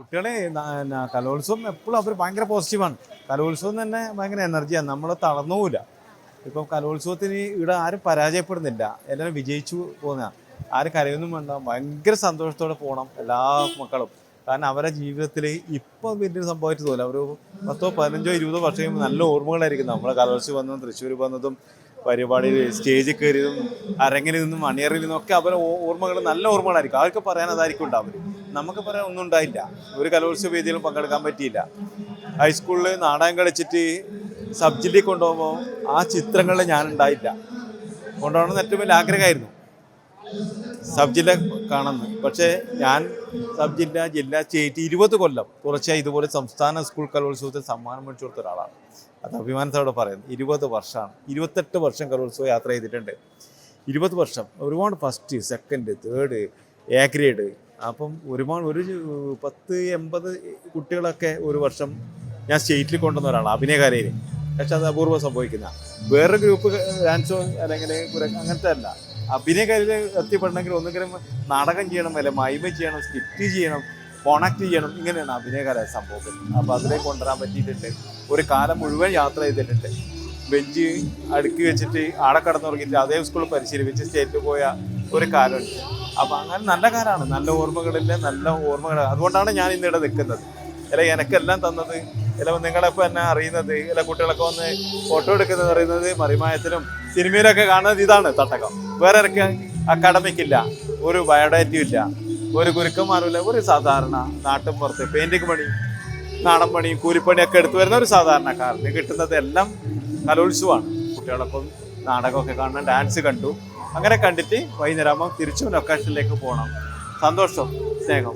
കുട്ടികളെ കലോത്സവം എപ്പോഴും അവർ ഭയങ്കര പോസിറ്റീവാണ്. കലോത്സവം തന്നെ ഭയങ്കര എനർജിയാണ്, നമ്മൾ തളർന്നുമില്ല. ഇപ്പം കലോത്സവത്തിന് ഇവിടെ ആരും പരാജയപ്പെടുന്നില്ല, എല്ലാവരും വിജയിച്ചു പോകുന്ന, ആരും കരയൊന്നും വേണ്ട, ഭയങ്കര സന്തോഷത്തോടെ പോകണം എല്ലാ മക്കളും. കാരണം അവരുടെ ജീവിതത്തിൽ ഇപ്പം വലിയൊരു സംഭവമായിട്ട് തോന്നില്ല. ഒരു 10, 15, 20 വർഷം കഴിയുമ്പോൾ നല്ല ഓർമ്മകളായിരിക്കും. നമ്മളെ കലോത്സവം വന്നതും തൃശ്ശൂർ വന്നതും പരിപാടിയിൽ സ്റ്റേജിൽ കയറിയതും അരങ്ങിൽ നിന്നും മണിയറിൽ നിന്നും ഒക്കെ അവരുടെ ഓർമ്മകൾ നല്ല ഓർമ്മകളായിരിക്കും. അവർക്ക് പറയാൻ അതായിരിക്കും ഉണ്ടാവും. നമുക്ക് പറയാൻ ഒന്നും ഉണ്ടായില്ല, ഒരു കലോത്സവ വേദിയിലും പങ്കെടുക്കാൻ പറ്റിയില്ല. ഹൈസ്കൂളിൽ നാടകം കളിച്ചിട്ട് സബ് ജില്ലയിൽ കൊണ്ടുപോകുമ്പോൾ ആ ചിത്രങ്ങളിൽ ഞാനുണ്ടായില്ല. കൊണ്ടുപോകണമെന്ന് ഏറ്റവും വലിയ ആഗ്രഹമായിരുന്നു സബ് ജില്ല കാണുന്നത്. പക്ഷേ ഞാൻ സബ് ജില്ല, ജില്ല, സ്റ്റേറ്റ് 20 കൊല്ലം തുടർച്ചയായി ഇതുപോലെ സംസ്ഥാന സ്കൂൾ കലോത്സവത്തിൽ സമ്മാനം മേടിച്ചു കൊടുത്ത ഒരാളാണ്. അത് അഭിമാനത്തോടെ പറയുന്നത്. 20 വർഷമാണ്, 28 വർഷം കലോത്സവം യാത്ര ചെയ്തിട്ടുണ്ട്. 20 വർഷം ഒരുപാട് first, second, third, A grade. അപ്പം ഒരുപാട് ഒരു 10-80 കുട്ടികളൊക്കെ ഒരു വർഷം ഞാൻ സ്റ്റേറ്റിൽ കൊണ്ടുവന്ന ഒരാളാണ് അഭിനയകലയിൽ. പക്ഷെ അത് അപൂർവം സംഭവിക്കുന്ന വേറൊരു ഗ്രൂപ്പ് ഡാൻസോ അല്ലെങ്കിൽ അങ്ങനത്തെ അല്ല. അഭിനയകലയിൽ എത്തിപ്പെടണമെങ്കിൽ ഒന്നുകിലും നാടകം ചെയ്യണം, അല്ലെ മൈമ ചെയ്യണം, സ്കിറ്റ് ചെയ്യണം, കോണക്ട് ചെയ്യണം. ഇങ്ങനെയാണ് അഭിനയകല സംഭവം. അപ്പോൾ അതിലേക്ക് കൊണ്ടുവരാൻ പറ്റിയിട്ടുണ്ട്. ഒരു കാലം മുഴുവൻ യാത്ര ചെയ്തിട്ടുണ്ട്. ബെഞ്ച് അടുക്കി വെച്ചിട്ട് ആടെ കടന്നുറങ്ങിയിട്ട് അതേ സ്കൂളിൽ പരിശീലിപ്പിച്ച് സ്റ്റേറ്റിൽ പോയ ഒരു കാലമുണ്ട്. അപ്പം അങ്ങനെ നല്ല കാലമാണ്, നല്ല ഓർമ്മകളിലെ നല്ല ഓർമ്മകൾ. അതുകൊണ്ടാണ് ഞാൻ ഇന്നിവിടെ നിൽക്കുന്നത്. അല്ല എനിക്കെല്ലാം തന്നത്, അല്ല നിങ്ങളിപ്പോൾ എന്നെ അറിയുന്നത്, അല്ല കുട്ടികളൊക്കെ വന്ന് ഫോട്ടോ എടുക്കുന്നത് അറിയുന്നത് മറിമായത്തിലും സിനിമയിലൊക്കെ കാണുന്നത് ഇതാണ് തട്ടകം. വേറെ ഇറക്കി അക്കാഡമിക്കില്ല, ഒരു ബയോഡേറ്റയും ഇല്ല, ഒരു ഗുരുക്കന്മാരുമില്ല. ഒരു സാധാരണ നാട്ടിൻ പുറത്ത് പെയിൻറ്റിങ് പണി, നാടൻ പണി, കൂലിപ്പണിയൊക്കെ എടുത്തു വരുന്ന ഒരു സാധാരണക്കാരന് കിട്ടുന്നത് എല്ലാം കലോത്സവമാണ്. കുട്ടികളൊപ്പം നാടകമൊക്കെ കാണണം, ഡാൻസ് കണ്ടു, അങ്ങനെ കണ്ടിട്ട് വൈകുന്നേരമാകുമ്പോൾ തിരിച്ചും ലൊക്കേഷനിലേക്ക് പോകണം. സന്തോഷം, സ്നേഹം.